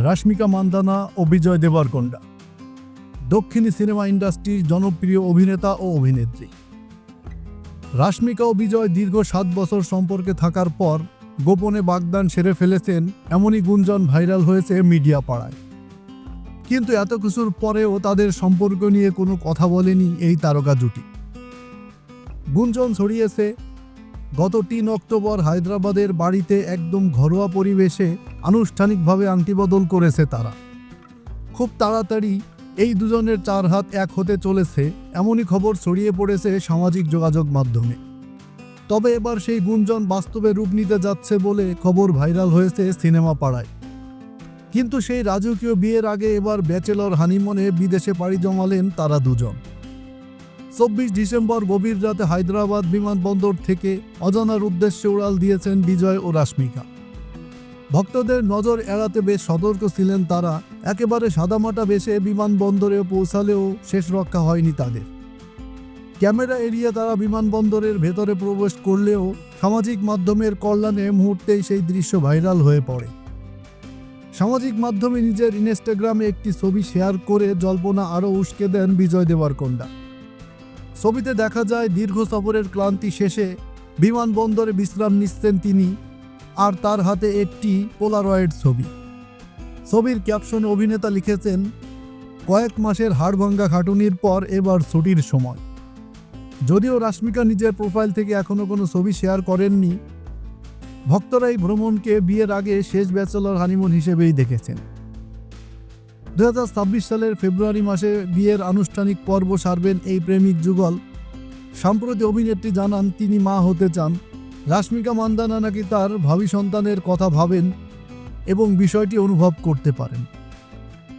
রাশমিকা মান্দানা ও বিজয় দেবরকোন্ডা দক্ষিণী সিনেমা ইন্ডাস্ট্রির জনপ্রিয় অভিনেতা ও অভিনেত্রী। রাশমিকা ও বিজয় দীর্ঘ 7 বছর সম্পর্কে থাকার পর গোপনে বাগদান সেরে ফেলেছেন, এমনই গুঞ্জন ভাইরাল হয়েছে মিডিয়া পাড়ায়। কিন্তু এত কিছুর পরেও তাদের সম্পর্ক নিয়ে কোনো কথা বলেনি এই তারকা জুটি। গুঞ্জন ছড়িয়েছে গত 3 অক্টোবর হায়দ্রাবাদের বাড়িতে একদম ঘরোয়া পরিবেশে আনুষ্ঠানিকভাবে আংটি বদল করেছে তারা। খুব তাড়াতাড়ি এই দুজনের 4 হাত এক হতে চলেছে, এমনই খবর ছড়িয়ে পড়েছে সামাজিক যোগাযোগ মাধ্যমে। তবে এবার সেই গুঞ্জন বাস্তবে রূপ নিতে যাচ্ছে বলে খবর ভাইরাল হয়েছে সিনেমা পাড়ায়। কিন্তু সেই রাজকীয় বিয়ের আগে এবার ব্যাচেলর হানিমুনে বিদেশে পাড়ি জমালেন তারা দুজন। 24 ডিসেম্বর গভীর রাতে হায়দ্রাবাদ বিমানবন্দর থেকে অজানার উদ্দেশ্যে উড়াল দিয়েছেন বিজয় ও রাশমিকা। ভক্তদের নজর এড়াতে বেশ সতর্ক ছিলেন তারা। একেবারে সাদামাটা বেশে বিমানবন্দরে পৌঁছালেও শেষ রক্ষা হয়নি তাদের। ক্যামেরা এড়িয়ে তারা বিমানবন্দরের ভেতরে প্রবেশ করলেও সামাজিক মাধ্যমের কল্যাণে মুহূর্তেই সেই দৃশ্য ভাইরাল হয়ে পড়ে। সামাজিক মাধ্যমে নিজের ইনস্টাগ্রামে একটি ছবি শেয়ার করে জল্পনা আরও উস্কে দেন বিজয় দেবরকোন্ডা। ছবিতে দেখা যায় দীর্ঘ সফরের ক্লান্তি শেষে বিমানবন্দরে বিশ্রাম নিচ্ছেন তিনি, আর তার হাতে একটি পোলারয়েড ছবি। ছবির ক্যাপশনে অভিনেতা লিখেছেন, কয়েক মাসের হাড়ভাঙ্গা খাটুনির পর এবার ছুটির সময়। যদিও রাশমিকা নিজের প্রোফাইল থেকে এখনও কোনো ছবি শেয়ার করেননি, ভক্তরা এই ভ্রমণকে বিয়ের আগে শেষ ব্যাচেলর হানিমুন হিসেবেই দেখেছেন। 2026 সালের ফেব্রুয়ারি মাসে বিয়ের আনুষ্ঠানিক পর্ব সারবেন এই প্রেমিক যুগল। সম্প্রতি অভিনেত্রী জানান তিনি মা হতে চান। রাশমিকা মান্দানা নাকি তার ভাবি সন্তানের কথা ভাবেন এবং বিষয়টি অনুভব করতে পারেন।